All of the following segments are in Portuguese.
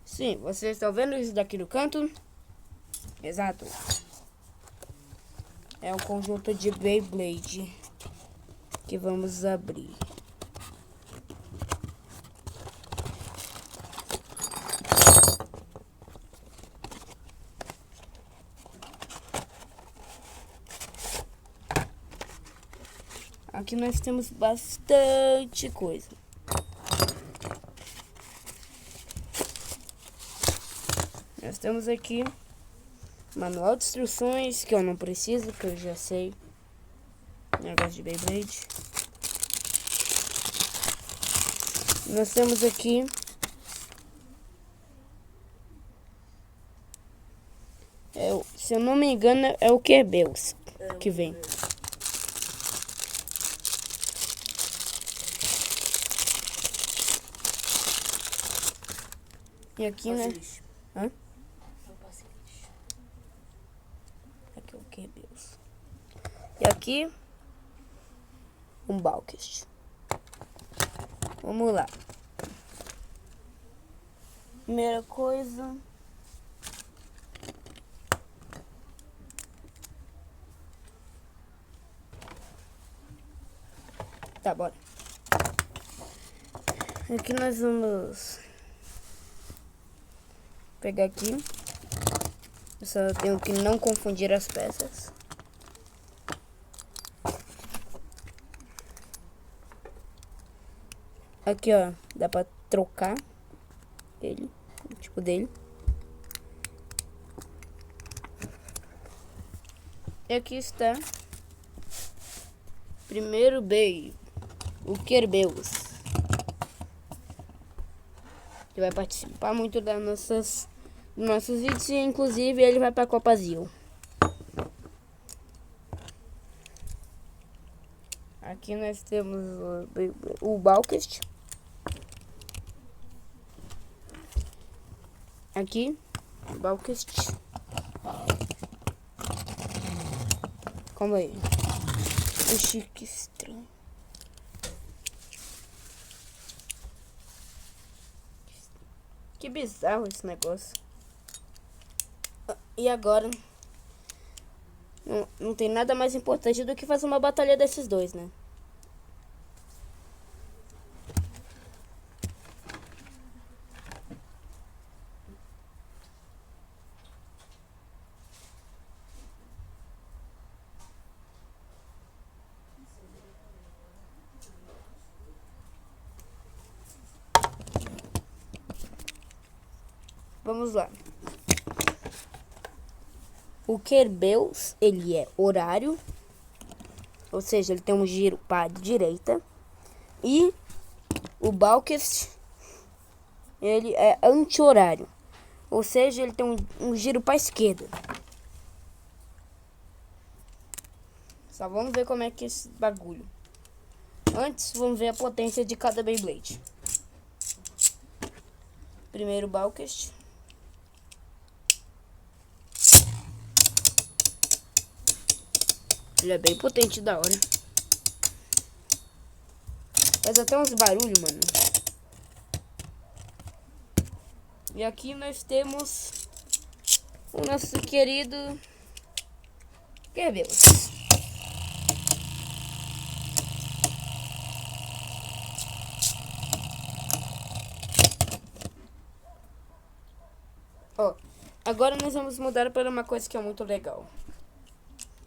Sim, vocês estão vendo isso daqui no canto? Exato. É um conjunto de Beyblade que vamos abrir. Aqui nós temos bastante coisa. Nós temos aqui manual de instruções, que eu não preciso, que eu já sei. Negócio de Beyblade. Nós temos aqui se eu não me engano, é o Kerbals que vem. E aqui, né? Hã? Aqui é o Kerbals. E aqui, um Balkest. Vamos lá. Primeira coisa. Tá, bora. Aqui nós vamos pegar aqui. Eu só tenho que não confundir as peças. Aqui, ó, dá pra trocar ele, o tipo dele. E aqui está primeiro Bey, o Kerbals, que vai participar muito dos nossos vídeos e inclusive ele vai pra Copa Zil. Aqui nós temos o Balkest. Aqui, o Balkest. Calma aí. Oxi, que estranho. Que bizarro esse negócio. E agora? Não tem nada mais importante do que fazer uma batalha desses dois, né? Vamos lá. O Kerbals, ele é horário, ou seja, ele tem um giro para a direita. E o Balkest, ele é anti-horário, ou seja, ele tem um giro para a esquerda. Só vamos ver como é que é esse bagulho. Antes, vamos ver a potência de cada Beyblade. Primeiro Balkest. Ele é bem potente, da hora. Faz até uns barulhos, mano. E aqui nós temos o nosso querido Kerbals. Ó, agora nós vamos mudar para uma coisa que é muito legal.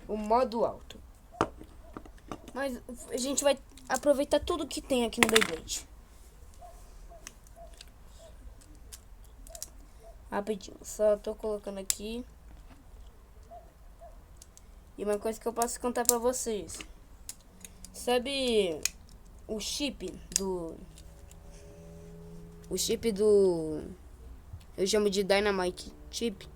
O modo alto. Mas a gente vai aproveitar tudo que tem aqui no Beyblade. Rapidinho, só tô colocando aqui. E uma coisa que eu posso contar pra vocês. Sabe o chip do... Eu chamo de Dynamite Chip.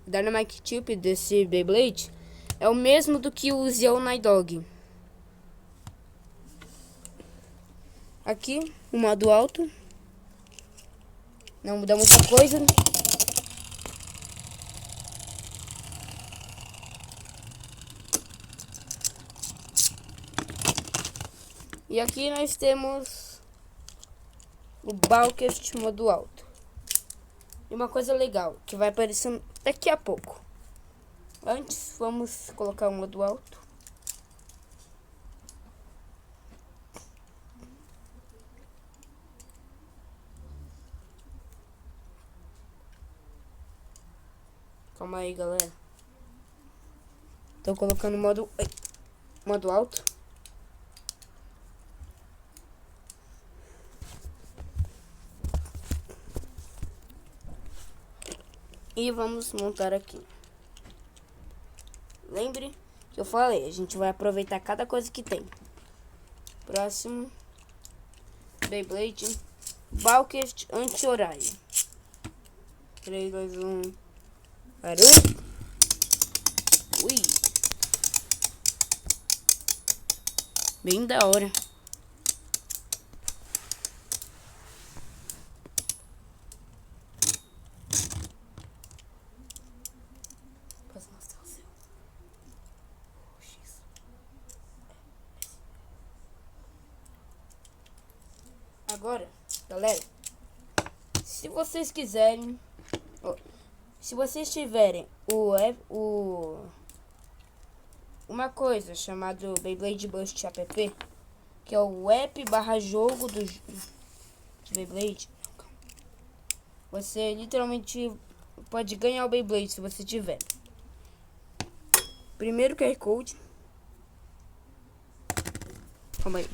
Dynamite Chip desse Beyblade é o mesmo do que o Zeo Night Dog. Aqui, o modo alto. Não muda muita coisa. E aqui nós temos o Balkest modo alto. E uma coisa legal, que vai aparecer daqui a pouco. Antes, vamos colocar o modo alto. Calma aí, galera. Tô colocando modo alto. E vamos montar aqui. Lembre que eu falei, a gente vai aproveitar cada coisa que tem. Próximo. Beyblade. Balkest anti-horário. 3, 2, 1. Barulho. Ui. Bem da hora. Posso mostrar o seu? X. Agora, galera, se vocês quiserem, se vocês tiverem uma coisa chamada Beyblade Burst app, que é o app/jogo de Beyblade, você literalmente pode ganhar o Beyblade se você tiver. Primeiro QR Code. Calma aí.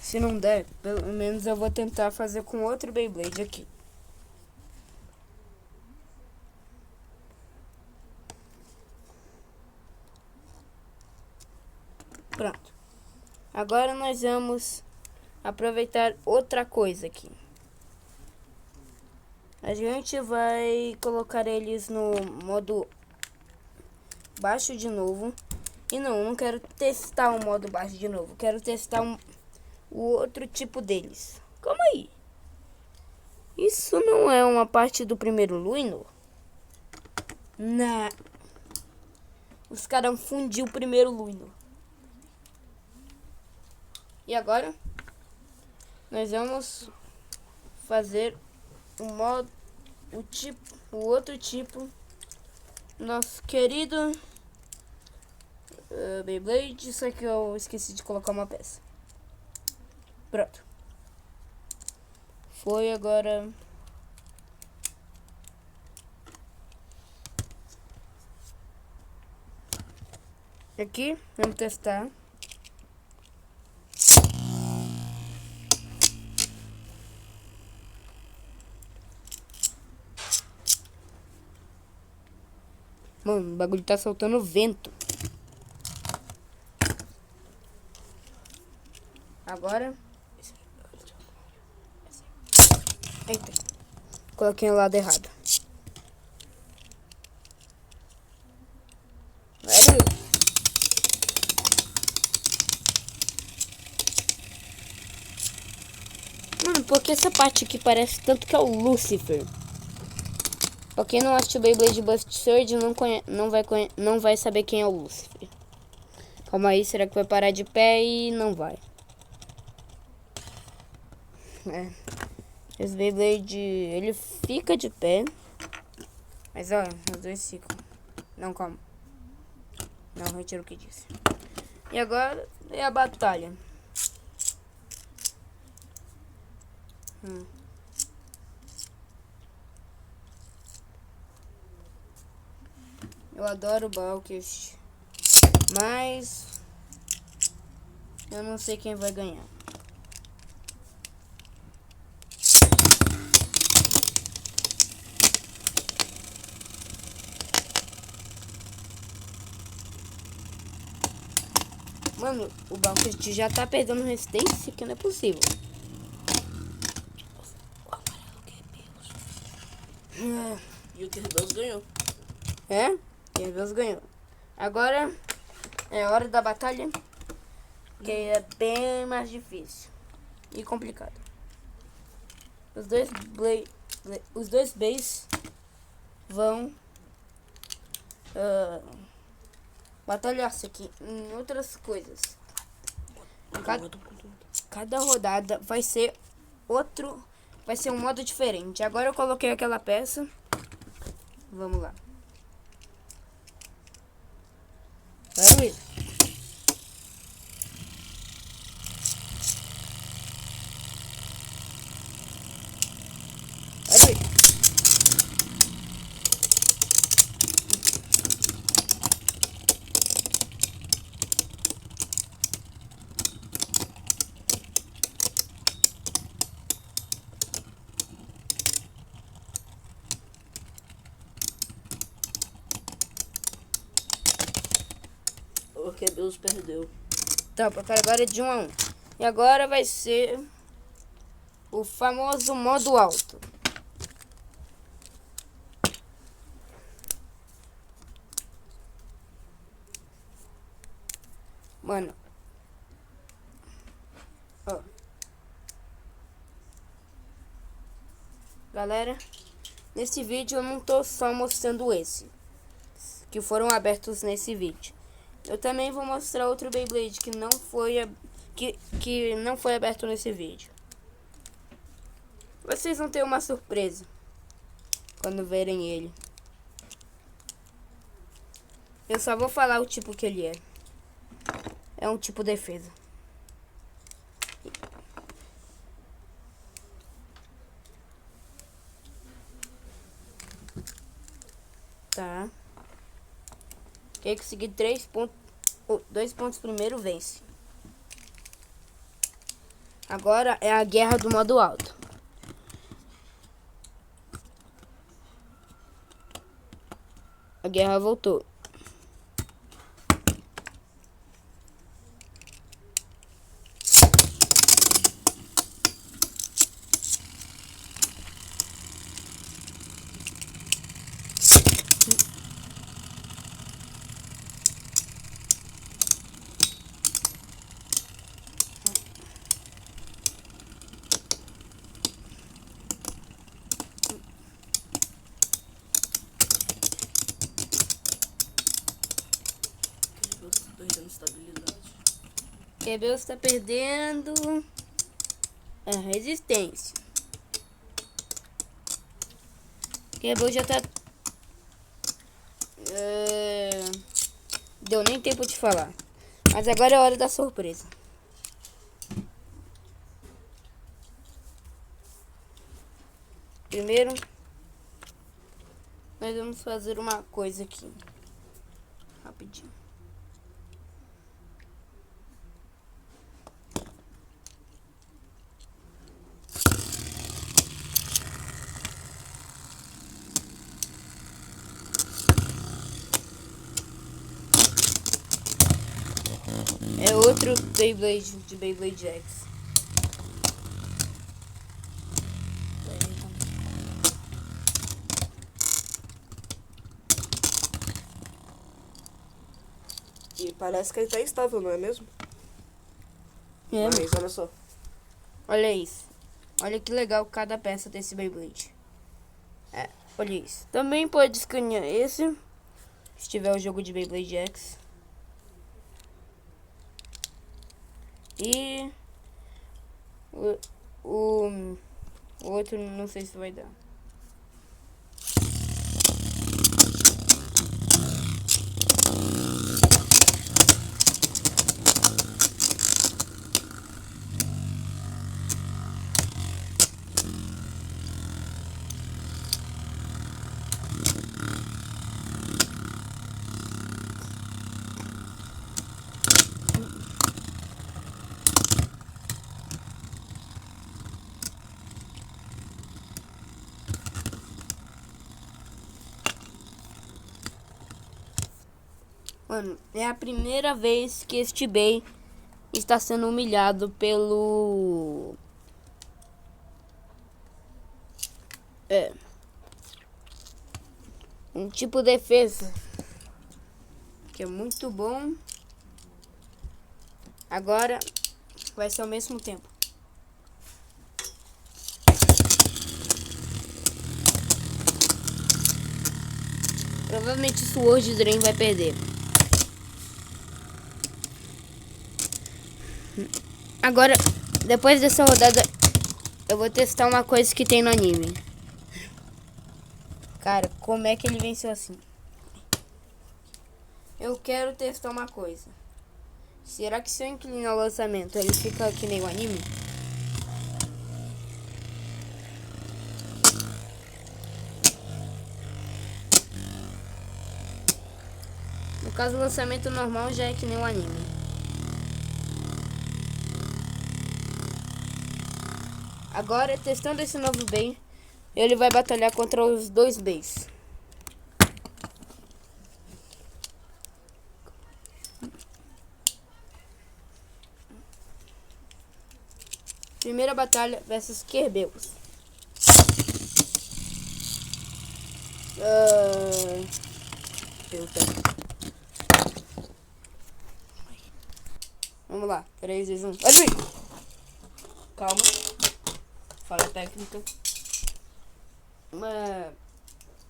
Se não der, pelo menos eu vou tentar fazer com outro Beyblade aqui. Pronto. Agora nós vamos aproveitar outra coisa aqui. A gente vai colocar eles no modo baixo de novo. E não quero testar o modo baixo de novo. Quero testar o outro tipo deles. Calma aí. Isso não é uma parte do primeiro Luino? Não. Os caras fundiu o primeiro Luino. E agora nós vamos fazer o outro tipo. Nosso querido Beyblade, só que eu esqueci de colocar uma peça. Pronto. Foi agora. Aqui, vamos testar. Mano, o bagulho tá soltando vento. Agora. Eita. Coloquei o lado errado. Mano, porque essa parte aqui parece tanto que é o Lucifer. Pra quem não assistiu Beyblade Burst Surge não vai saber quem é o Lucifer. Calma aí, será que vai parar de pé? E não vai. Esse Beyblade, ele fica de pé. Mas olha, os dois ficam. Não, calma. Não, retiro o que disse. E agora é a batalha. Eu adoro o Balkest, mas eu não sei quem vai ganhar. Mano, o Balkest já tá perdendo resistência, que não é possível. O amarelo que é Deus. E o Deus ganhou. É? Deus ganhou. Agora é hora da batalha, que é bem mais difícil e complicado. Os dois Bays vão batalhar-se aqui em outras coisas. Cada rodada vai ser outro, vai ser um modo diferente. Agora eu coloquei aquela peça. Vamos lá. Vai, O Quebeus perdeu. Tá, porque agora é de 1 a 1. E agora vai ser o famoso modo alto. Mano. Ó. Galera, nesse vídeo eu não tô só mostrando esse que foram abertos nesse vídeo. Eu também vou mostrar outro Beyblade que não foi que não foi aberto nesse vídeo. Vocês vão ter uma surpresa quando verem ele. Eu só vou falar o tipo que ele é. É um tipo defesa. Tá. Quem conseguir 3 pontos, 2 pontos primeiro vence. Agora é a guerra do modo alto. A guerra voltou. Quebeus tá perdendo estabilidade. Quebeus está perdendo a resistência. Quebeus já tá... Deu nem tempo de falar. Mas agora é a hora da surpresa. Primeiro, nós vamos fazer uma coisa aqui. Rapidinho. É outro Beyblade de Beyblade X. E parece que ele tá estável, não é mesmo? É, Mas olha só. olha isso. Olha que legal cada peça desse Beyblade. Olha isso. Também pode escanear esse, se tiver o jogo de Beyblade X. E o outro não sei se vai dar. Mano, é a primeira vez que este Bey está sendo humilhado pelo... um tipo de defesa que é muito bom. Agora vai ser ao mesmo tempo. Provavelmente Sword Drain vai perder. Agora, depois dessa rodada, eu vou testar uma coisa que tem no anime. Cara, como é que ele venceu assim? Eu quero testar uma coisa. Será que se eu inclinar o lançamento, ele fica que nem o anime? No caso, o lançamento normal já é que nem o anime. Agora, testando esse novo Bey, ele vai batalhar contra os dois Beys. Primeira batalha versus Kerbeus. Vamos lá, 3, 2, 1. Vai, Calma. Falha técnica.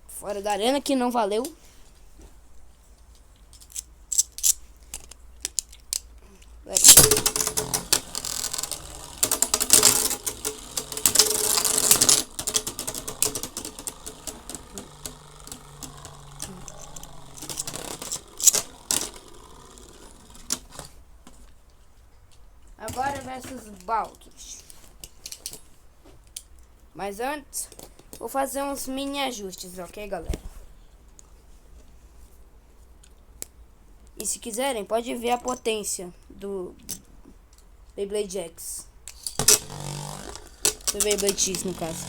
Fora da arena que não valeu. Vai. Agora versus Balkis. Mas antes, vou fazer uns mini ajustes, ok, galera? E se quiserem, pode ver a potência do Beyblade X. Do Beyblade X, no caso.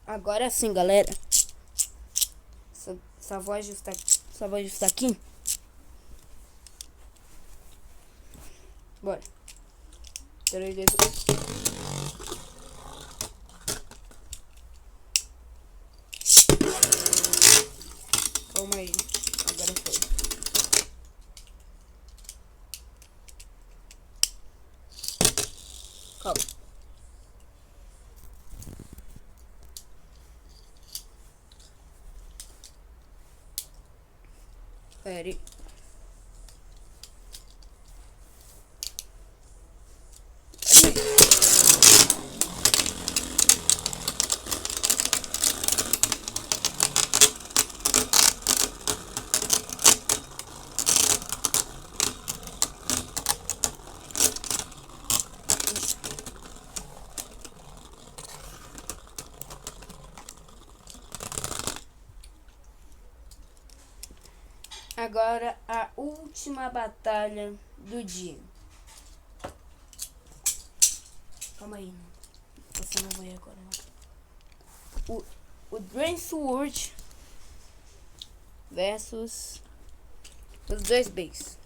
Agora sim, galera. Só vou ajustar aqui. Bora. 3, 2, 1. Calma aí. Agora foi. Calma. Pera aí. Agora a última batalha do dia. Calma aí, você não vai agora. O Drain Sword versus os dois Beys.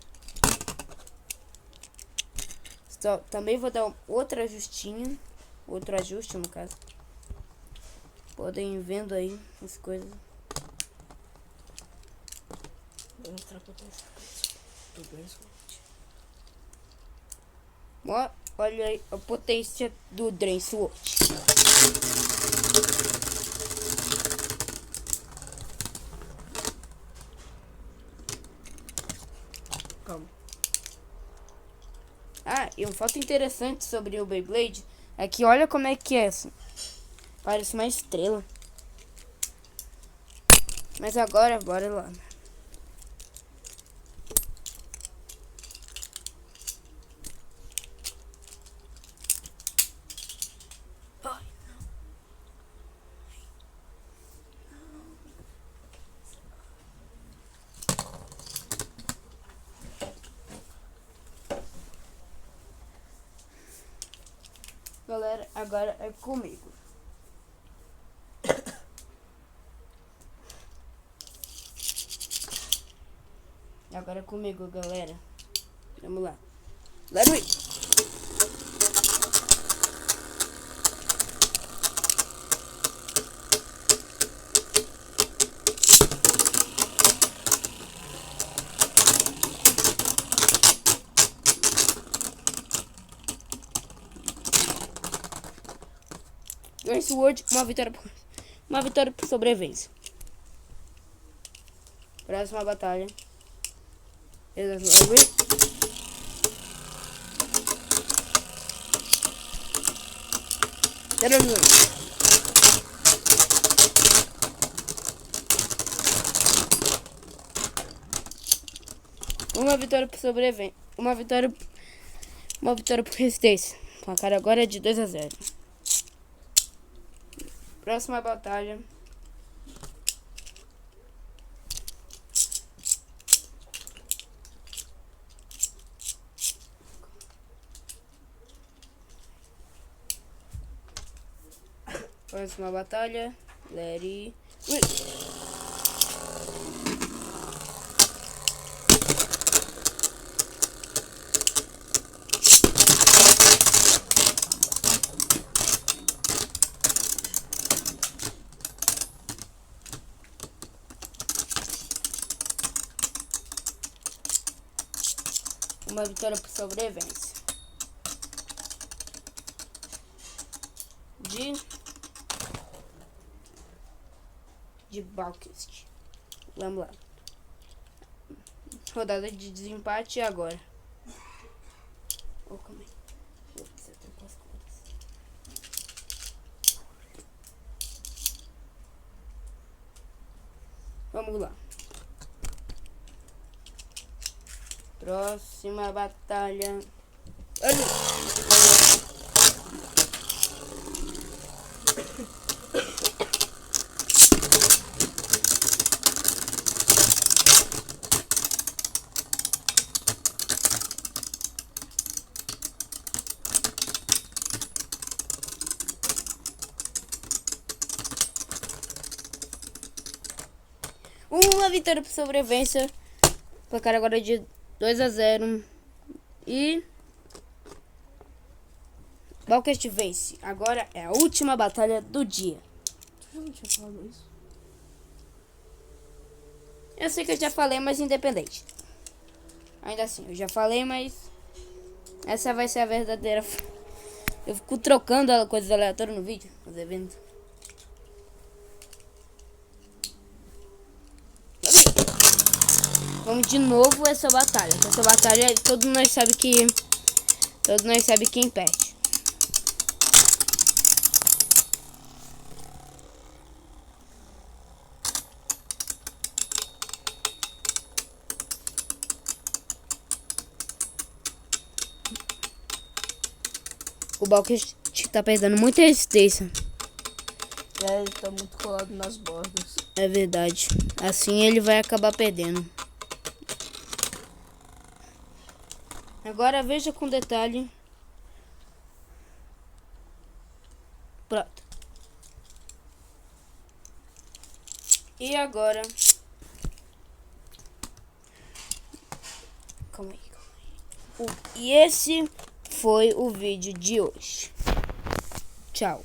Também vou dar outro ajustinho, outro ajuste no caso. Podem ir vendo aí as coisas. Vou mostrar a potência do Drain Sword. Olha aí a potência do Drain Sword. Calma. E um fato interessante sobre o Beyblade é que olha como é que é essa. Parece uma estrela. Mas agora, bora lá. Galera, agora é comigo. Agora é comigo, galera. Vamos lá. Let me. Sword, uma vitória por sobrevivência. Próxima batalha. Uma vitória por sobrevivência. Uma vitória por resistência. O placar agora é de 2-0. Próxima batalha. Próxima batalha. Larry. Uma vitória por sobrevivência. De Balkist. Vamos lá. Rodada de desempate agora. Oh, calma aí. Vamos lá. Próxima batalha. Uma vitória por sobrevivência. Placar agora de 2-0. E Balkest vence. Agora é a última batalha do dia. Tu já não tinha falado isso? Eu sei que eu já falei, mas independente. Ainda assim, eu já falei, mas essa vai ser a verdadeira. Eu fico trocando coisas aleatórias no vídeo, os eventos. Vamos de novo essa batalha. Essa batalha todos nós sabemos quem perde. O Balkest tá perdendo muita resistência. Ele tá muito colado nas bordas. É verdade. Assim ele vai acabar perdendo. Agora veja com detalhe. Pronto. E agora... Calma aí. E esse foi o vídeo de hoje. Tchau.